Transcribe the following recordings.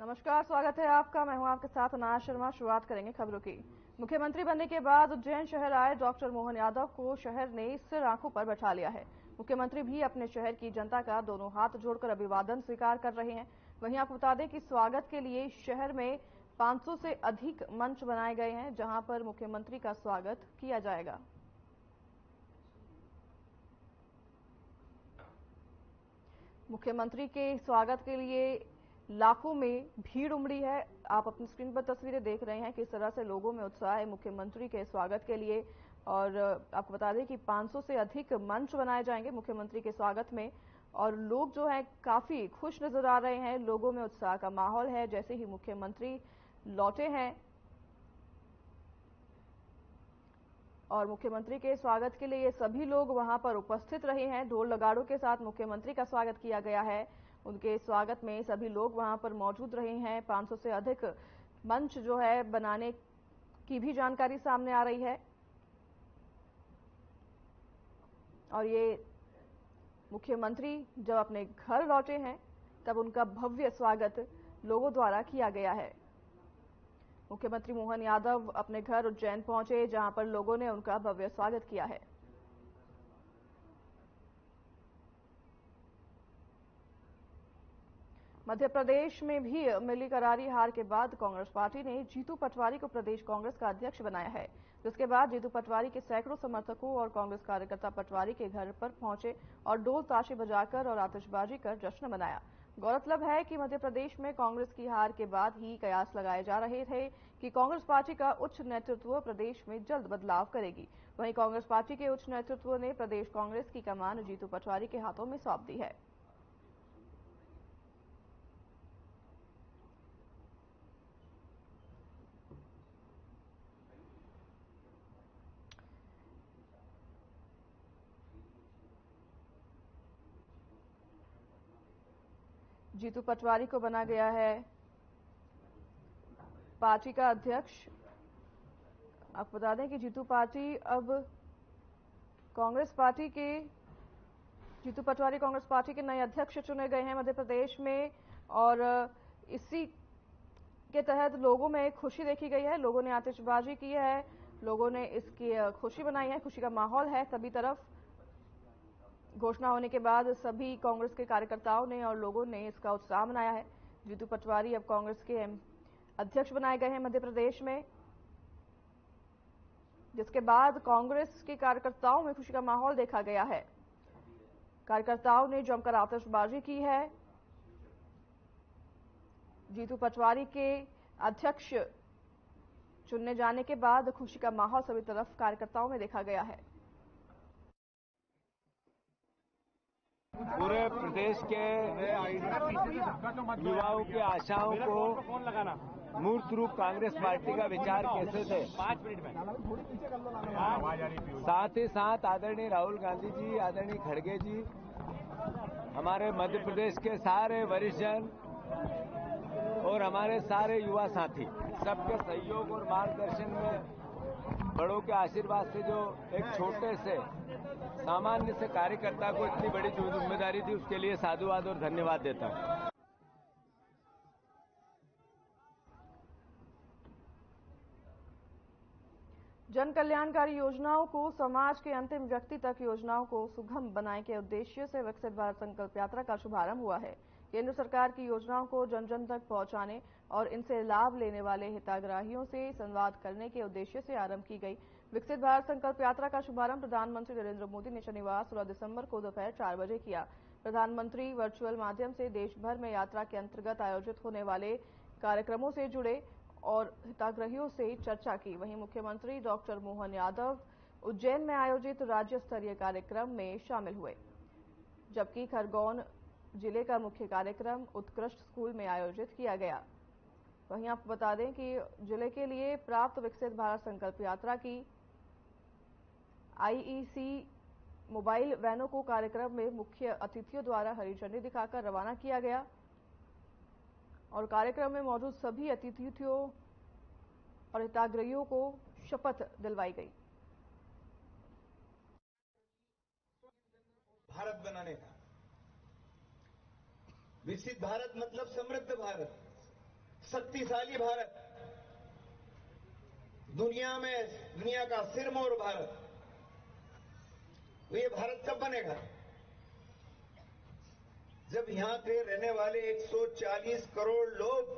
नमस्कार, स्वागत है आपका। मैं हूं आपके साथ अनाज शर्मा। शुरुआत करेंगे खबरों की। मुख्यमंत्री बनने के बाद उज्जैन शहर आए डॉक्टर मोहन यादव को शहर ने सिर आंखों पर बैठा लिया है। मुख्यमंत्री भी अपने शहर की जनता का दोनों हाथ जोड़कर अभिवादन स्वीकार कर रहे हैं। वहीं आपको बता दें कि स्वागत के लिए शहर में 500 से अधिक मंच बनाए गए हैं, जहां पर मुख्यमंत्री का स्वागत किया जाएगा। मुख्यमंत्री के स्वागत के लिए लाखों में भीड़ उमड़ी है। आप अपनी स्क्रीन पर तस्वीरें देख रहे हैं किस तरह से लोगों में उत्साह है मुख्यमंत्री के स्वागत के लिए। और आपको बता दें कि 500 से अधिक मंच बनाए जाएंगे मुख्यमंत्री के स्वागत में, और लोग जो है काफी खुश नजर आ रहे हैं। लोगों में उत्साह का माहौल है जैसे ही मुख्यमंत्री लौटे हैं। और मुख्यमंत्री के स्वागत के लिए ये सभी लोग वहां पर उपस्थित रहे हैं। ढोल नगाड़ों के साथ मुख्यमंत्री का स्वागत किया गया है। उनके स्वागत में सभी लोग वहां पर मौजूद रहे हैं। 500 से अधिक मंच जो है बनाने की भी जानकारी सामने आ रही है। और ये मुख्यमंत्री जब अपने घर लौटे हैं तब उनका भव्य स्वागत लोगों द्वारा किया गया है। मुख्यमंत्री मोहन यादव अपने घर उज्जैन पहुंचे, जहां पर लोगों ने उनका भव्य स्वागत किया है। मध्य प्रदेश में भी मिली करारी हार के बाद कांग्रेस पार्टी ने जीतू पटवारी को प्रदेश कांग्रेस का अध्यक्ष बनाया है, जिसके बाद जीतू पटवारी के सैकड़ों समर्थकों और कांग्रेस कार्यकर्ता पटवारी के घर पर पहुंचे और ढोल ताशे बजाकर और आतिशबाजी कर जश्न मनाया। गौरतलब है कि मध्य प्रदेश में कांग्रेस की हार के बाद ही कयास लगाए जा रहे थे कि कांग्रेस पार्टी का उच्च नेतृत्व प्रदेश में जल्द बदलाव करेगी। वहीं कांग्रेस पार्टी के उच्च नेतृत्व ने प्रदेश कांग्रेस की कमान जीतू पटवारी के हाथों में सौंप दी है। जीतू पटवारी को बना गया है पार्टी का अध्यक्ष। आपको बता दें कि जीतू पटवारी कांग्रेस पार्टी के नए अध्यक्ष चुने गए हैं मध्य प्रदेश में। और इसी के तहत लोगों में खुशी देखी गई है। लोगों ने आतिशबाजी की है, लोगों ने इसकी खुशी मनाई है। खुशी का माहौल है सभी तरफ। घोषणा होने के बाद सभी कांग्रेस के कार्यकर्ताओं ने और लोगों ने इसका उत्साह मनाया है। जीतू पटवारी अब कांग्रेस के अध्यक्ष बनाए गए हैं मध्य प्रदेश में, जिसके बाद कांग्रेस के कार्यकर्ताओं में खुशी का माहौल देखा गया है। कार्यकर्ताओं ने जमकर आतिशबाजी की है। जीतू पटवारी के अध्यक्ष चुनने जाने के बाद खुशी का माहौल सभी तरफ कार्यकर्ताओं में देखा गया है। पूरे प्रदेश के युवाओं की आशाओं को मूर्त रूप कांग्रेस पार्टी का विचार कैसे थे, 5 मिनट में। साथ ही साथ आदरणीय राहुल गांधी जी, आदरणीय खड़गे जी, हमारे मध्य प्रदेश के सारे वरिष्ठ जन और हमारे सारे युवा साथी, सबके सहयोग और मार्गदर्शन में, बड़ों के आशीर्वाद से जो एक छोटे से सामान्य से कार्यकर्ता को इतनी बड़ी जो जिम्मेदारी थी, उसके लिए साधुवाद और धन्यवाद देता हूं। जन कल्याणकारी योजनाओं को समाज के अंतिम व्यक्ति तक योजनाओं को सुगम बनाने के उद्देश्य से विकसित भारत संकल्प यात्रा का शुभारंभ हुआ है। केंद्र सरकार की योजनाओं को जन जन तक पहुंचाने और इनसे लाभ लेने वाले हितग्राहियों से संवाद करने के उद्देश्य से आरंभ की गई विकसित भारत संकल्प यात्रा का शुभारंभ प्रधानमंत्री नरेंद्र मोदी ने शनिवार 16 दिसंबर को दोपहर 4 बजे किया। प्रधानमंत्री वर्चुअल माध्यम से देश भर में यात्रा के अंतर्गत आयोजित होने वाले कार्यक्रमों से जुड़े और हितग्राहियों से चर्चा की। वहीं मुख्यमंत्री डॉक्टर मोहन यादव उज्जैन में आयोजित राज्य स्तरीय कार्यक्रम में शामिल हुए, जबकि खरगोन जिले का मुख्य कार्यक्रम उत्कृष्ट स्कूल में आयोजित किया गया। वहीं आपको बता दें कि जिले के लिए प्राप्त विकसित भारत संकल्प यात्रा की आईईसी मोबाइल वैनों को कार्यक्रम में मुख्य अतिथियों द्वारा हरी झंडी दिखाकर रवाना किया गया और कार्यक्रम में मौजूद सभी अतिथियों और हितग्राहियों को शपथ दिलवाई गई। भारत बनाने का, विकसित भारत मतलब समृद्ध भारत, शक्तिशाली भारत, दुनिया का सिरमौर भारत, तो ये भारत कब बनेगा? जब यहां के रहने वाले 140 करोड़ लोग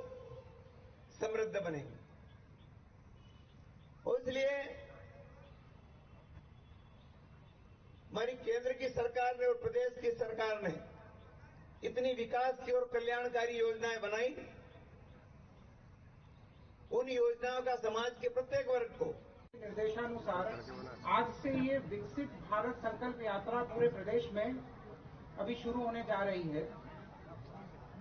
समृद्ध बनेंगे। और इसलिए हमारी केंद्र की सरकार ने और प्रदेश की सरकार ने इतनी विकास की और कल्याणकारी योजनाएं बनाई। उन योजनाओं का समाज के प्रत्येक वर्ग को निर्देशानुसार आज से ये विकसित भारत संकल्प यात्रा पूरे प्रदेश में अभी शुरू होने जा रही है।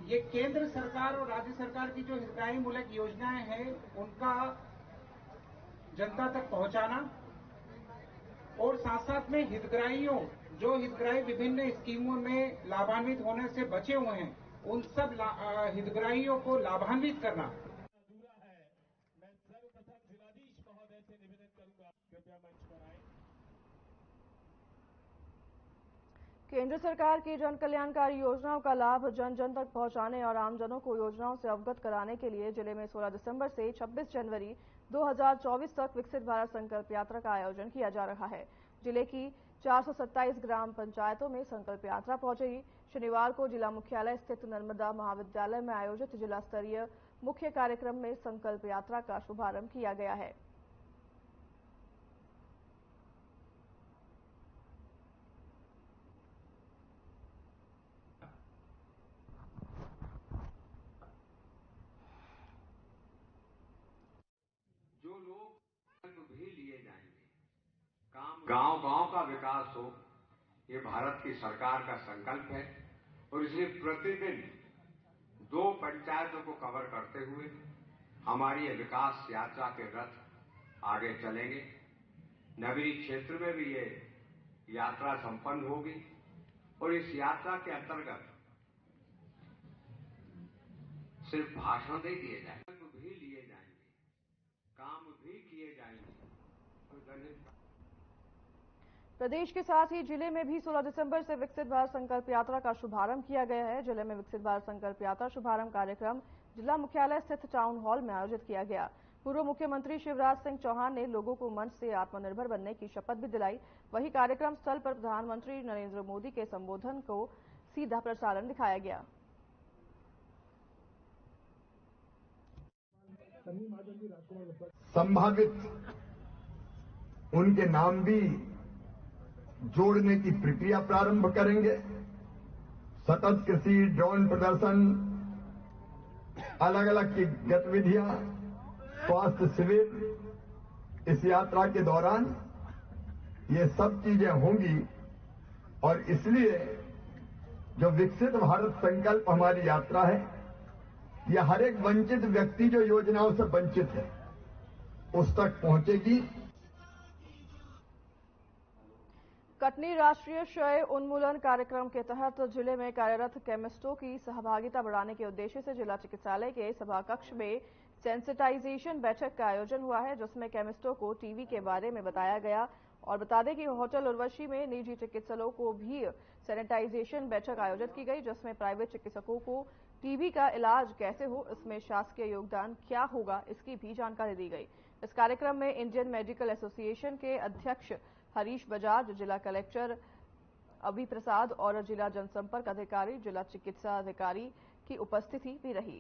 ये केंद्र सरकार और राज्य सरकार की जो हितग्राही मूलक योजनाएं हैं उनका जनता तक पहुंचाना और साथ साथ में हितग्राही विभिन्न स्कीमों में लाभान्वित होने से बचे हुए हैं, उन सब हितग्राहियों को लाभान्वित करना। मैं सर्वप्रथम जिलाधीश महोदय से निवेदन करूंगा, कृपया मंच पर आए। केंद्र सरकार की जन कल्याणकारी योजनाओं का लाभ जन जन तक पहुंचाने और आमजनों को योजनाओं से अवगत कराने के लिए जिले में 16 दिसंबर से 26 जनवरी 2024 तक विकसित भारत संकल्प यात्रा का आयोजन किया जा रहा है। जिले की 427 ग्राम पंचायतों में संकल्प यात्रा पहुंचेगी। शनिवार को जिला मुख्यालय स्थित नर्मदा महाविद्यालय में आयोजित जिला स्तरीय मुख्य कार्यक्रम में संकल्प यात्रा का शुभारंभ किया गया है। जो लोग संकल्प भी लिए जाएंगे, गांव-गांव का विकास हो, ये भारत की सरकार का संकल्प है और इसलिए प्रतिदिन 2 पंचायतों को कवर करते हुए हमारी ये विकास यात्रा के रथ आगे चलेंगे। नगरीय क्षेत्र में भी ये यात्रा संपन्न होगी और इस यात्रा के अंतर्गत सिर्फ भाषण नहीं दिए जाएंगे, संकल्प भी लिए जाएंगे, काम भी किए जाएंगे। प्रदेश के साथ ही जिले में भी 16 दिसंबर से विकसित भारत संकल्प यात्रा का शुभारंभ किया गया है। जिले में विकसित भारत संकल्प यात्रा शुभारंभ कार्यक्रम जिला मुख्यालय स्थित टाउन हॉल में आयोजित किया गया। पूर्व मुख्यमंत्री शिवराज सिंह चौहान ने लोगों को मंच से आत्मनिर्भर बनने की शपथ भी दिलाई। वहीं कार्यक्रम स्थल पर प्रधानमंत्री नरेंद्र मोदी के संबोधन को सीधा प्रसारण दिखाया गया। संभावित उनके नाम भी जोड़ने की प्रक्रिया प्रारंभ करेंगे। सतत कृषि, ड्रोन प्रदर्शन, अलग अलग की गतिविधियां, स्वास्थ्य शिविर इस यात्रा के दौरान ये सब चीजें होंगी और इसलिए जो विकसित भारत संकल्प हमारी यात्रा है, यह हर एक वंचित व्यक्ति जो योजनाओं से वंचित है उस तक पहुंचेगी। कटनी राष्ट्रीय क्षय उन्मूलन कार्यक्रम के तहत जिले में कार्यरत केमिस्टों की सहभागिता बढ़ाने के उद्देश्य से जिला चिकित्सालय के सभा कक्ष में सेंसिटाइजेशन बैठक का आयोजन हुआ है, जिसमें केमिस्टों को टीबी के बारे में बताया गया। और बता दें कि होटल उर्वशी में निजी चिकित्सकों को भी सैनिटाइजेशन बैठक आयोजित की गई, जिसमें प्राइवेट चिकित्सकों को टीबी का इलाज कैसे हो, इसमें शासकीय योगदान क्या होगा, इसकी भी जानकारी दी गई। इस कार्यक्रम में इंडियन मेडिकल एसोसिएशन के अध्यक्ष हरीश बजाज, जिला कलेक्टर अभी प्रसाद और जिला जनसंपर्क अधिकारी, जिला चिकित्सा अधिकारी की उपस्थिति भी रही।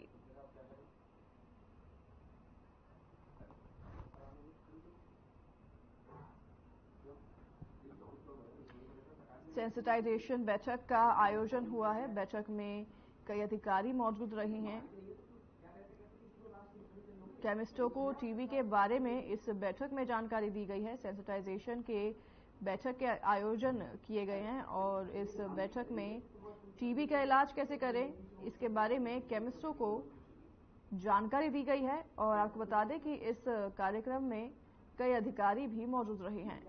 सेंसिटाइजेशन बैठक का आयोजन हुआ है। बैठक में कई अधिकारी मौजूद रहे हैं। केमिस्टों को टीबी के बारे में इस बैठक में जानकारी दी गई है। सेंसिटाइजेशन के बैठक के आयोजन किए गए हैं और इस बैठक में टीबी का इलाज कैसे करें, इसके बारे में केमिस्टों को जानकारी दी गई है। और आपको बता दें कि इस कार्यक्रम में कई अधिकारी भी मौजूद रहे हैं।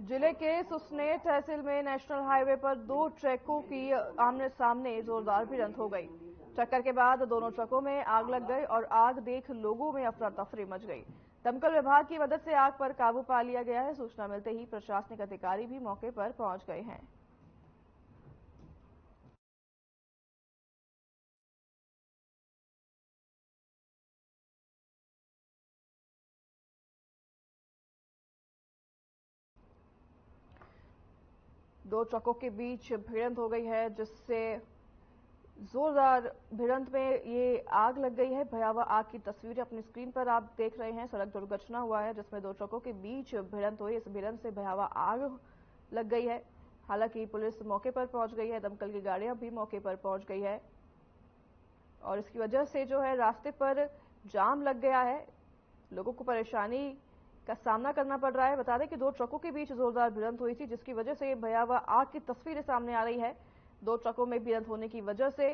जिले के सुसनेर तहसील में नेशनल हाईवे पर 2 ट्रकों की आमने सामने जोरदार भिड़ंत हो गई। टक्कर के बाद दोनों ट्रकों में आग लग गई और आग देख लोगों में अफरा तफरी मच गई। दमकल विभाग की मदद से आग पर काबू पा लिया गया है। सूचना मिलते ही प्रशासनिक अधिकारी भी मौके पर पहुंच गए हैं। दो ट्रकों के बीच भिड़ंत हो गई है, जिससे जोरदार भिड़ंत में ये आग लग गई है। भयावह आग की तस्वीरें अपनी स्क्रीन पर आप देख रहे हैं। सड़क दुर्घटना हुआ है जिसमें 2 ट्रकों के बीच भिड़ंत हुई। इस भिड़ंत से भयावह आग लग गई है। हालांकि पुलिस मौके पर पहुंच गई है, दमकल की गाड़ियां भी मौके पर पहुंच गई है और इसकी वजह से जो है रास्ते पर जाम लग गया है। लोगों को परेशानी का सामना करना पड़ रहा है। बता दें कि 2 ट्रकों के बीच जोरदार भिड़ंत हुई थी, जिसकी वजह से भयावह आग की तस्वीरें सामने आ रही है। 2 ट्रकों में भिड़ंत होने की वजह से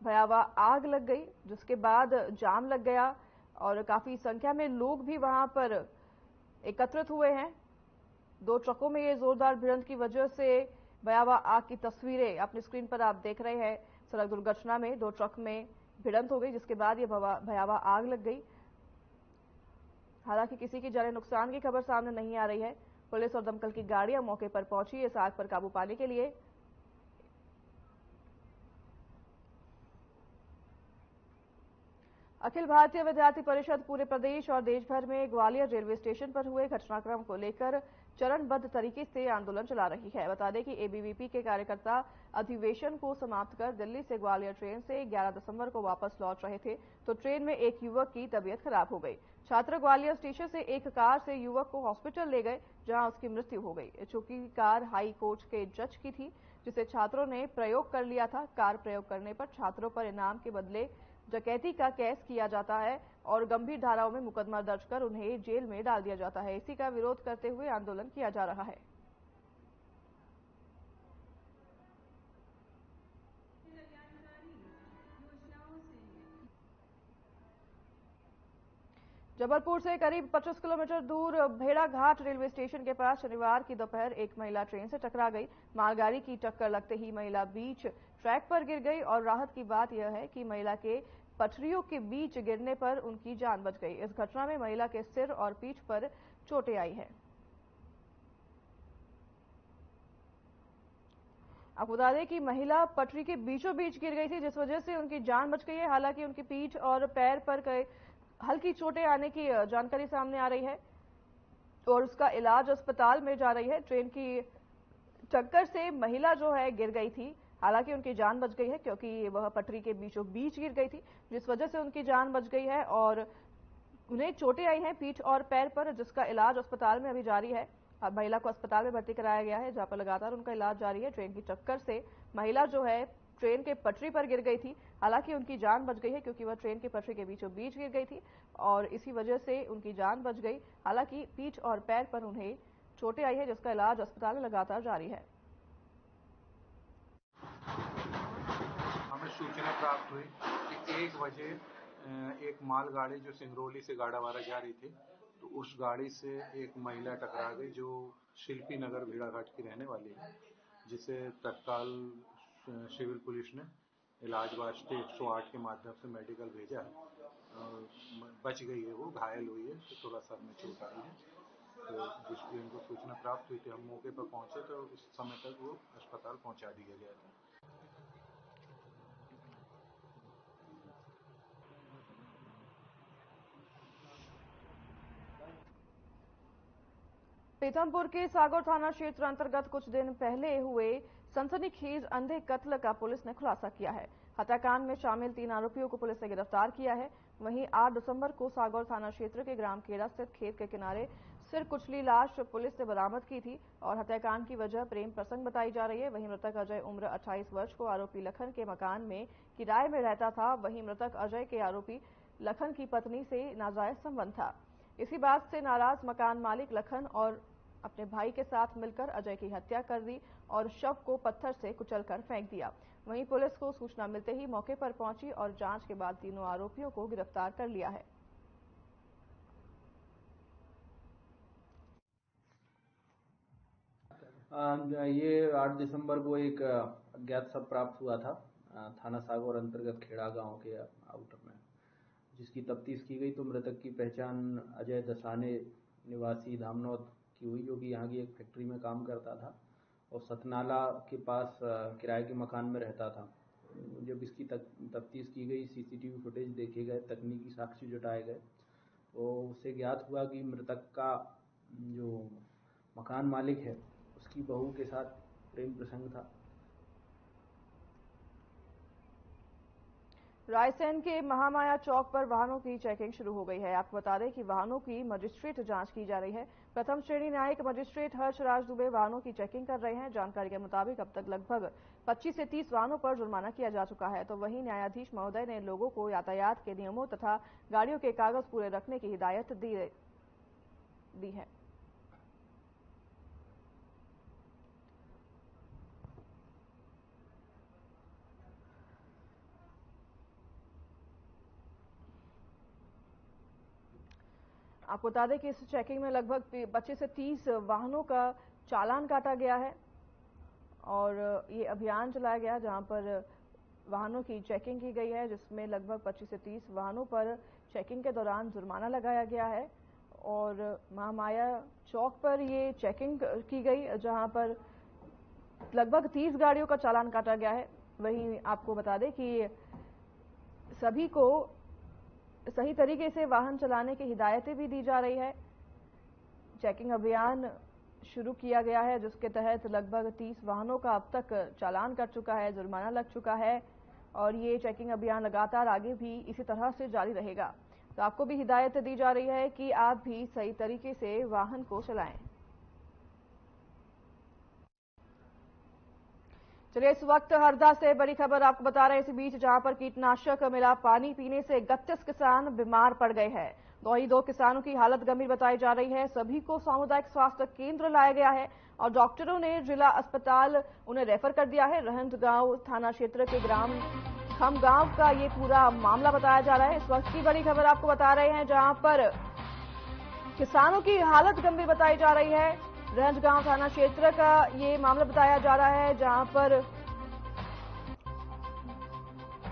भयावह आग लग गई, जिसके बाद जाम लग गया और काफी संख्या में लोग भी वहां पर एकत्रित हुए हैं। 2 ट्रकों में ये जोरदार भिड़ंत की वजह से भयावह आग की तस्वीरें अपनी स्क्रीन पर आप देख रहे हैं। सड़क दुर्घटना में 2 ट्रक में भिड़ंत हो गई, जिसके बाद ये भयावह आग लग गई। हालांकि किसी की जानी नुकसान की खबर सामने नहीं आ रही है। पुलिस और दमकल की गाड़ियां मौके पर पहुंची इस आग पर काबू पाने के लिए। अखिल भारतीय विद्यार्थी परिषद पूरे प्रदेश और देश भर में ग्वालियर रेलवे स्टेशन पर हुए घटनाक्रम को लेकर चरणबद्ध तरीके से आंदोलन चला रही है। बता दें कि एबीवीपी के कार्यकर्ता अधिवेशन को समाप्त कर दिल्ली से ग्वालियर ट्रेन से 11 दिसंबर को वापस लौट रहे थे, तो ट्रेन में एक युवक की तबीयत खराब हो गई। छात्र ग्वालियर स्टेशन से एक कार से युवक को हॉस्पिटल ले गए, जहां उसकी मृत्यु हो गई। चूंकि कार हाई कोर्ट के जज की थी, जिसे छात्रों ने प्रयोग कर लिया था। कार प्रयोग करने पर छात्रों पर इनाम के बदले डकैती का केस किया जाता है और गंभीर धाराओं में मुकदमा दर्ज कर उन्हें जेल में डाल दिया जाता है। इसी का विरोध करते हुए आंदोलन किया जा रहा है। जबलपुर से करीब 25 किलोमीटर दूर भेड़ाघाट रेलवे स्टेशन के पास शनिवार की दोपहर एक महिला ट्रेन से टकरा गई। मालगाड़ी की टक्कर लगते ही महिला बीच ट्रैक पर गिर गई और राहत की बात यह है कि महिला के पटरियों के बीच गिरने पर उनकी जान बच गई। इस घटना में महिला के सिर और पीठ पर चोटें आई हैं। आपको बता दें कि महिला पटरी के बीचों बीच गिर गई थी, जिस वजह से उनकी जान बच गई है। हालांकि उनकी पीठ और पैर पर हल्की चोटें आने की जानकारी सामने आ रही है और उसका इलाज अस्पताल में जा रही है। ट्रेन की टक्कर से महिला जो है गिर गई थी, हालांकि उनकी जान बच गई है क्योंकि वह पटरी के बीचों बीच गिर गई थी, जिस वजह से उनकी जान बच गई है और उन्हें चोटें आई हैं पीठ और पैर पर, जिसका इलाज अस्पताल में अभी जारी है। अब महिला को अस्पताल में भर्ती कराया गया है, जहां पर लगातार उनका इलाज जारी है। ट्रेन की टक्कर से महिला जो है ट्रेन के पटरी पर गिर गई थी, हालांकि उनकी जान बच गई है क्योंकि वह ट्रेन के पटरी के बीचों बीच गिर गई थी और इसी वजह से उनकी जान बच गई। हालांकि पीठ और पैर पर उन्हें चोटें आई है, जिसका इलाज अस्पताल में लगातार जारी है। हमें सूचना प्राप्त हुई कि 1 बजे एक मालगाड़ी जो सिंगरौली से गाड़ावारा जा रही थी, तो उस गाड़ी से एक महिला टकरा गई जो शिल्पी नगर भेड़ाघाट की रहने वाली है, जिसे तत्काल सिविल पुलिस ने इलाज वास्ते 108 के माध्यम से मेडिकल भेजा है। बच गई है, वो घायल हुई है, तो थोड़ा सर में चोट आई है। तो जिसकी उनको सूचना प्राप्त हुई थी, हम मौके पर पहुंचे तो उस समय तक वो अस्पताल पहुंचा दिया गया था। पीथमपुर के सागर थाना क्षेत्र अंतर्गत कुछ दिन पहले हुए सनसनीखेज अंधे कत्ल का पुलिस ने खुलासा किया है। हत्याकांड में शामिल 3 आरोपियों को पुलिस ने गिरफ्तार किया है। वहीं 8 दिसंबर को सागर थाना क्षेत्र के ग्राम खेड़ा स्थित खेत के किनारे सिर कुचली लाश पुलिस ने बरामद की थी और हत्याकांड की वजह प्रेम प्रसंग बताई जा रही है। वहीं मृतक अजय उम्र 28 वर्ष को आरोपी लखन के मकान में किराए में रहता था। वहीं मृतक अजय के आरोपी लखन की पत्नी से नाजायज संबंध था। इसी बात से नाराज मकान मालिक लखन और अपने भाई के साथ मिलकर अजय की हत्या कर दी और शव को पत्थर से कुचलकर फेंक दिया। वहीं पुलिस को सूचना मिलते ही मौके पर पहुंची और जांच के बाद तीनों आरोपियों को गिरफ्तार कर लिया है। ये 8 दिसंबर को एक अज्ञात शव प्राप्त हुआ था थाना सागौर अंतर्गत खेड़ा गांव के आउटर में, जिसकी तफ्तीश की गई तो मृतक की पहचान अजय दसाने निवासी धामनौद की हुई, जो कि यहाँ की एक फैक्ट्री में काम करता था और सतनाला के पास किराए के मकान में रहता था। जब इसकी तफ्तीश की गई, सीसीटीवी फुटेज देखे गए, तकनीकी साक्ष्य जुटाए गए, तो उससे ज्ञात हुआ कि मृतक का जो मकान मालिक है उसकी बहू के साथ प्रेम प्रसंग था। रायसेन के महामाया चौक पर वाहनों की चेकिंग शुरू हो गई है। आपको बता दें कि वाहनों की मजिस्ट्रेट जांच की जा रही है। प्रथम श्रेणी न्यायिक मजिस्ट्रेट हर्षराज दुबे वाहनों की चेकिंग कर रहे हैं। जानकारी के मुताबिक अब तक लगभग 25 से 30 वाहनों पर जुर्माना किया जा चुका है। तो वहीं न्यायाधीश महोदय ने लोगों को यातायात के नियमों तथा गाड़ियों के कागज पूरे रखने की हिदायत दी है। आपको बता दें कि इस चेकिंग में लगभग 25 से 30 वाहनों का चालान काटा गया है और ये अभियान चलाया गया जहां पर वाहनों की चेकिंग की गई है, जिसमें लगभग 25 से 30 वाहनों पर चेकिंग के दौरान जुर्माना लगाया गया है। और महामाया चौक पर ये चेकिंग की गई जहां पर लगभग 30 गाड़ियों का चालान काटा गया है। वहीं आपको बता दें कि सभी को सही तरीके से वाहन चलाने की हिदायतें भी दी जा रही है। चेकिंग अभियान शुरू किया गया है जिसके तहत लगभग 30 वाहनों का अब तक चालान कट चुका है, जुर्माना लग चुका है और ये चेकिंग अभियान लगातार आगे भी इसी तरह से जारी रहेगा। तो आपको भी हिदायत दी जा रही है कि आप भी सही तरीके से वाहन को चलाएं। चलिए इस वक्त हरदा से बड़ी खबर आपको बता रहे हैं। इसी बीच जहां पर कीटनाशक मिला पानी पीने से 31 किसान बीमार पड़ गए हैं। वहीं 2 किसानों की हालत गंभीर बताई जा रही है। सभी को सामुदायिक स्वास्थ्य केंद्र लाया गया है और डॉक्टरों ने जिला अस्पताल उन्हें रेफर कर दिया है। रहंद गांव थाना क्षेत्र के ग्राम खम गांव का ये पूरा मामला बताया जा रहा है। इस वक्त की बड़ी खबर आपको बता रहे हैं जहां पर किसानों की हालत गंभीर बताई जा रही है। रहंद गांव थाना क्षेत्र का ये मामला बताया जा रहा है जहां पर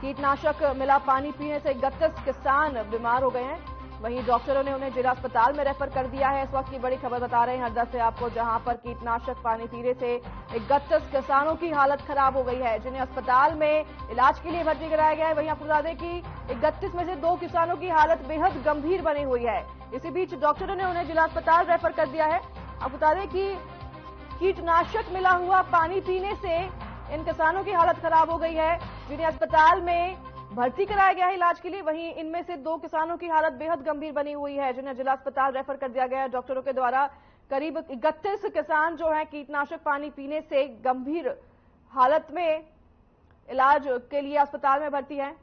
कीटनाशक मिला पानी पीने से 31 किसान बीमार हो गए हैं। वहीं डॉक्टरों ने उन्हें जिला अस्पताल में रेफर कर दिया है। इस वक्त की बड़ी खबर बता रहे हैं हरदा से आपको, जहां पर कीटनाशक पानी पीने से 31 किसानों की हालत खराब हो गई है, जिन्हें अस्पताल में इलाज के लिए भर्ती कराया गया है। वहीं आपको बता दें कि 31 में से 2 किसानों की हालत बेहद गंभीर बनी हुई है। इसी बीच डॉक्टरों ने उन्हें जिला अस्पताल रेफर कर दिया है। आपको बता दें कि कीटनाशक मिला हुआ पानी पीने से इन किसानों की हालत खराब हो गई है, जिन्हें अस्पताल में भर्ती कराया गया है इलाज के लिए। वहीं इनमें से 2 किसानों की हालत बेहद गंभीर बनी हुई है, जिन्हें जिला अस्पताल रेफर कर दिया गया है डॉक्टरों के द्वारा। करीब 31 किसान जो हैं कीटनाशक पानी पीने से गंभीर हालत में इलाज के लिए अस्पताल में भर्ती हैं।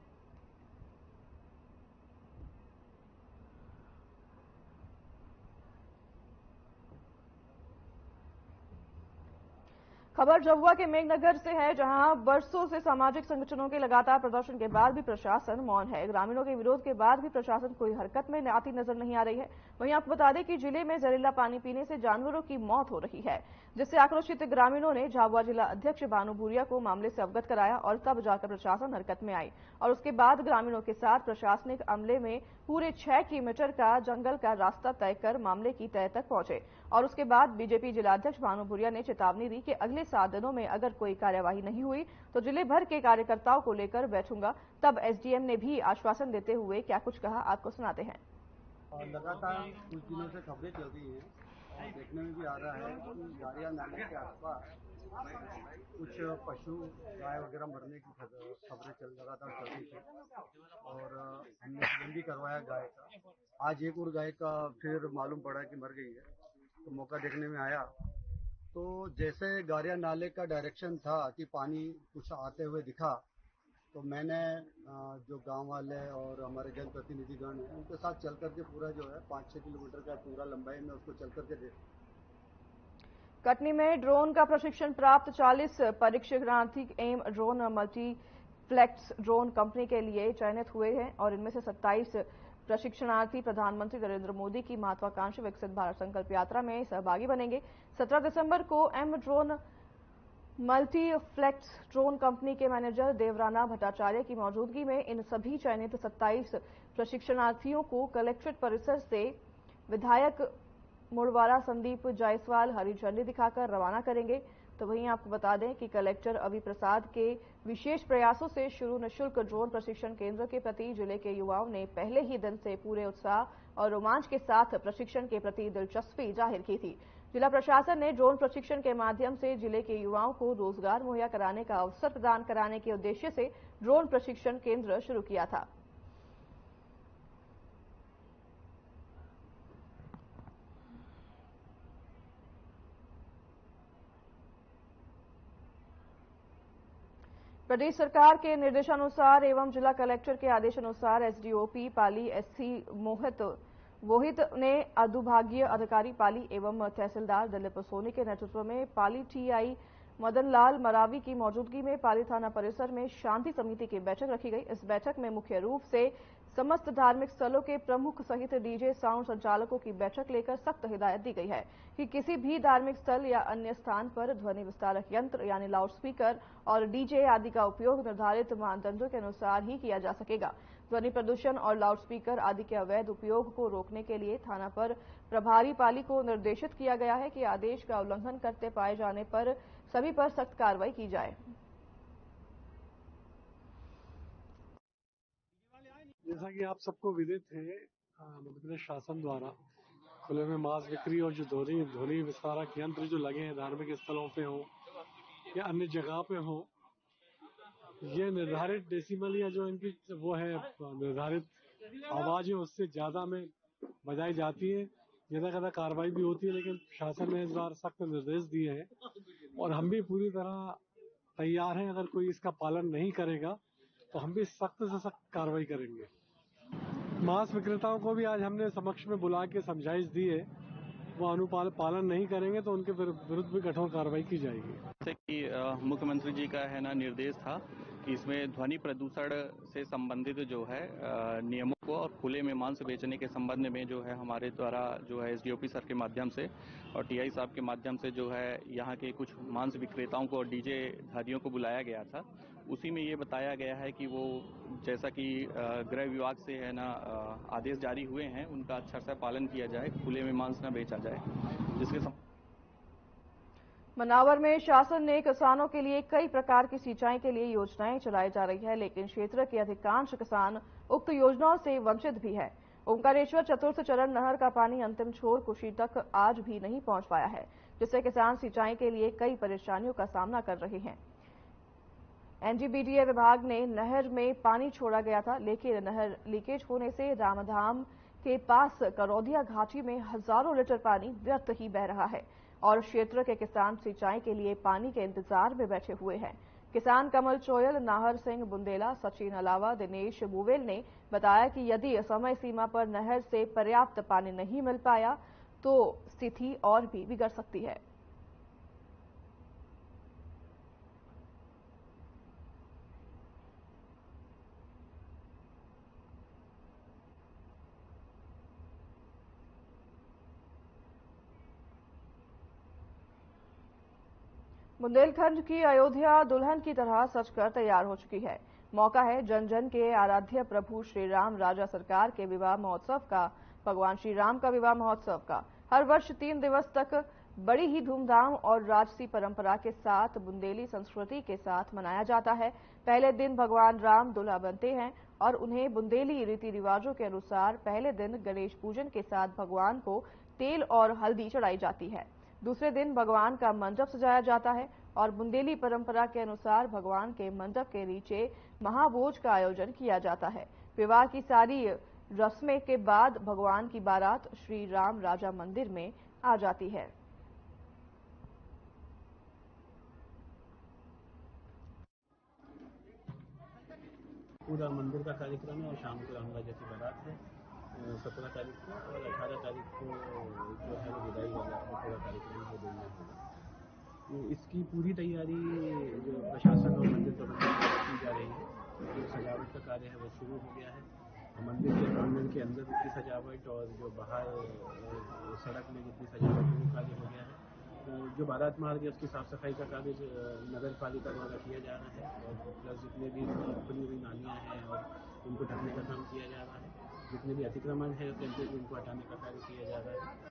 खबर झाबुआ के मेघनगर से है, जहां बरसों से सामाजिक संगठनों के लगातार प्रदर्शन के बाद भी प्रशासन मौन है। ग्रामीणों के विरोध के बाद भी प्रशासन कोई हरकत में आती नजर नहीं आ रही है। वहीं आपको बता दें कि जिले में जहरीला पानी पीने से जानवरों की मौत हो रही है, जिससे आक्रोशित ग्रामीणों ने झाबुआ जिला अध्यक्ष बानू भूरिया को मामले से अवगत कराया और तब जाकर प्रशासन हरकत में आई और उसके बाद ग्रामीणों के साथ प्रशासनिक अमले में पूरे 6 किलोमीटर का जंगल का रास्ता तय कर मामले की तह तक पहुंचे और उसके बाद बीजेपी जिलाध्यक्ष बानू भूरिया ने चेतावनी दी कि अगले 7 दिनों में अगर कोई कार्यवाही नहीं हुई तो जिले भर के कार्यकर्ताओं को लेकर बैठूंगा। तब एसडीएम ने भी आश्वासन देते हुए क्या कुछ कहा, आपको सुनाते हैं। लगातार कुछ दिनों से खबरें चल रही हैं और देखने में भी आ रहा है कि गाड़िया नाले के आसपास कुछ पशु गाय वगैरह मरने की खबरें लगातार चल रही थी और हमने सीएम भी करवाया गाय का। आज एक और गाय का फिर मालूम पड़ा कि मर गई है, तो मौका देखने में आया तो जैसे गाड़िया नाले का डायरेक्शन था कि पानी कुछ आते हुए दिखा, तो मैंने जो गांव वाले और हमारे जनप्रतिनिधिगण हैं उनके साथ चल करके पूरा जो है 5-6 किलोमीटर का पूरा लंबाई में उसको चल करके देखा। कटनी में ड्रोन का प्रशिक्षण प्राप्त 40 परीक्षार्थी M drone multiplex drone company के लिए चयनित हुए हैं और इनमें से 27 प्रशिक्षणार्थी प्रधानमंत्री नरेंद्र मोदी की महत्वाकांक्षी विकसित भारत संकल्प यात्रा में सहभागी बनेंगे। 17 दिसंबर को एम ड्रोन मल्टीफ्लेक्स ड्रोन कंपनी के मैनेजर देवराना भट्टाचार्य की मौजूदगी में इन सभी चयनित 27 प्रशिक्षणार्थियों को कलेक्ट्रेट परिसर से विधायक मुड़वारा संदीप जायसवाल हरी झंडी दिखाकर रवाना करेंगे। तो वहीं आपको बता दें कि कलेक्टर अवि प्रसाद के विशेष प्रयासों से शुरू निःशुल्क ड्रोन प्रशिक्षण केंद्र के प्रति जिले के युवाओं ने पहले ही दिन से पूरे उत्साह और रोमांच के साथ प्रशिक्षण के प्रति दिलचस्पी जाहिर की थी। जिला प्रशासन ने ड्रोन प्रशिक्षण के माध्यम से जिले के युवाओं को रोजगार मुहैया कराने का अवसर प्रदान कराने के उद्देश्य से ड्रोन प्रशिक्षण केंद्र शुरू किया था। प्रदेश सरकार के निर्देशानुसार एवं जिला कलेक्टर के आदेशानुसार एसडीओपी पाली एससी वोहित ने अनुभागीय अधिकारी पाली एवं तहसीलदार दिलीप सोनी के नेतृत्व में पाली टीआई मदन लाल मरावी की मौजूदगी में पाली थाना परिसर में शांति समिति की बैठक रखी गई। इस बैठक में मुख्य रूप से समस्त धार्मिक स्थलों के प्रमुख सहित डीजे साउंड संचालकों की बैठक लेकर सख्त हिदायत दी गई है कि किसी भी धार्मिक स्थल या अन्य स्थान पर ध्वनि विस्तारक यंत्र यानी लाउडस्पीकर और डीजे आदि का उपयोग निर्धारित मानदंडों के अनुसार ही किया जा सकेगा। ध्वनि प्रदूषण और लाउडस्पीकर आदि के अवैध उपयोग को रोकने के लिए थाना पर प्रभारी पाली को निर्देशित किया गया है कि आदेश का उल्लंघन करते पाए जाने पर सभी पर सख्त कार्रवाई की जाए। जैसा कि आप सबको विदित है, मध्य प्रदेश शासन द्वारा खुले में मांस बिक्री और जो ध्वनि विस्तारक यंत्र जो लगे हैं धार्मिक स्थलों पे हो या अन्य जगह पे हो, ये निर्धारित डेसिबल या जो इनकी वो है निर्धारित आवाज है उससे ज्यादा में बजाई जाती है। ज्यादा कार्रवाई भी होती है, लेकिन शासन ने इस बार सख्त निर्देश दिए हैं और हम भी पूरी तरह तैयार हैं। अगर कोई इसका पालन नहीं करेगा तो हम भी सख्त से सख्त कार्रवाई करेंगे। मांस विक्रेताओं को भी आज हमने समक्ष में बुला के समझाइश दी है, वो पालन नहीं करेंगे तो उनके विरुद्ध भी कठोर कार्रवाई की जाएगी। जैसे कि मुख्यमंत्री जी का है ना निर्देश था कि इसमें ध्वनि प्रदूषण से संबंधित जो है नियमों को और खुले में मांस बेचने के संबंध में जो है हमारे द्वारा जो है एसडीओपी सर के माध्यम से और टीआई साहब के माध्यम से जो है यहाँ के कुछ मांस विक्रेताओं को और डीजे धारियों को बुलाया गया था। उसी में ये बताया गया है कि वो जैसा कि गृह विभाग से है ना आदेश जारी हुए हैं, उनका अच्छा से पालन किया जाए, खुले में मांस न बेचा जाए। जिसके मनावर में शासन ने किसानों के लिए कई प्रकार की सिंचाई के लिए योजनाएं चलाई जा रही है, लेकिन क्षेत्र के अधिकांश किसान उक्त योजनाओं से वंचित भी है। ओंकारेश्वर चतुर्थ चरण नहर का पानी अंतिम छोर कुशी तक आज भी नहीं पहुंच पाया है, जिससे किसान सिंचाई के लिए कई परेशानियों का सामना कर रहे हैं। एनजीबीडीए विभाग ने नहर में पानी छोड़ा गया था, लेकिन नहर लीकेज होने से रामधाम के पास करौदिया घाटी में हजारों लीटर पानी व्यर्थ ही बह रहा है और क्षेत्र के किसान सिंचाई के लिए पानी के इंतजार में बैठे हुए हैं। किसान कमल चोयल, नाहर सिंह बुंदेला, सचिन अलावा, दिनेश बुवेल ने बताया कि यदि समय सीमा पर नहर से पर्याप्त पानी नहीं मिल पाया तो स्थिति और भी बिगड़ सकती है। बुंदेलखंड की अयोध्या दुल्हन की तरह सजकर तैयार हो चुकी है। मौका है जन जन के आराध्य प्रभु श्री राम राजा सरकार के विवाह महोत्सव का, भगवान श्री राम का विवाह महोत्सव का। हर वर्ष 3 दिवस तक बड़ी ही धूमधाम और राजसी परंपरा के साथ बुंदेली संस्कृति के साथ मनाया जाता है। पहले दिन भगवान राम दूल्हा बनते हैं और उन्हें बुंदेली रीति रिवाजों के अनुसार पहले दिन गणेश पूजन के साथ भगवान को तेल और हल्दी चढ़ाई जाती है। दूसरे दिन भगवान का मंडप सजाया जाता है और बुंदेली परंपरा के अनुसार भगवान के मंडप के नीचे महाभोज का आयोजन किया जाता है। विवाह की सारी रस्में के बाद भगवान की बारात श्री राम राजा मंदिर में आ जाती है। पूरा मंदिर का कार्यक्रम है और शाम को राम राजा की बारात है 17 तारीख को और 18 तारीख को जो है विदाई वाला पूरा कार्यक्रम हो देना होगा। तो इसकी पूरी तैयारी जो प्रशासन और मंदिर प्रबंधन की जा रही है, जो सजावट का कार्य है वो शुरू हो गया है मंदिर के प्रांगण के अंदर जितनी सजावट और जो बाहर सड़क में जितनी सजावट है वो कार्य हो गया है। जो बारात मार्ग है उसकी साफ सफाई का कार्य नगर पालिका द्वारा किया जा रहा है और प्लस जितने भी खुली हुई नालियाँ हैं और उनको ढकने का काम किया जा रहा है। जितने भी अतिक्रमण है टेम्परेरी उनको हटाने का कार्य किया जा रहा है।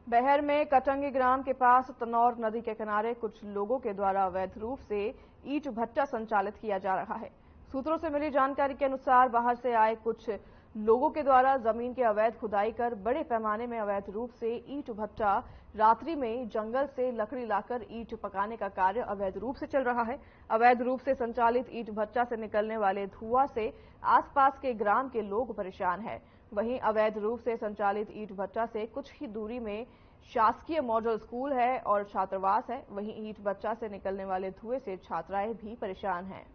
बहर में कटंगी ग्राम के पास तनौर नदी के किनारे कुछ लोगों के द्वारा अवैध रूप से ईंट भट्टा संचालित किया जा रहा है। सूत्रों से मिली जानकारी के अनुसार बाहर से आए कुछ लोगों के द्वारा जमीन के अवैध खुदाई कर बड़े पैमाने में अवैध रूप से ईंट भट्टा रात्रि में जंगल से लकड़ी लाकर ईंट पकाने का कार्य अवैध रूप से चल रहा है। अवैध रूप से संचालित ईंट भट्टा से निकलने वाले धुआं से आसपास के ग्राम के लोग परेशान हैं। वहीं अवैध रूप से संचालित ईंट भट्टा से कुछ ही दूरी में शासकीय मॉडल स्कूल है और छात्रावास है। वहीं ईंट भट्टा से निकलने वाले धुएं से छात्राएं भी परेशान हैं।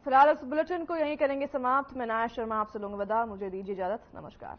फिलहाल इस बुलेटिन को यहीं करेंगे समाप्त। मैं नाया शर्मा आपसे लूंगा विदा। मुझे दीजिए इजाजत। नमस्कार।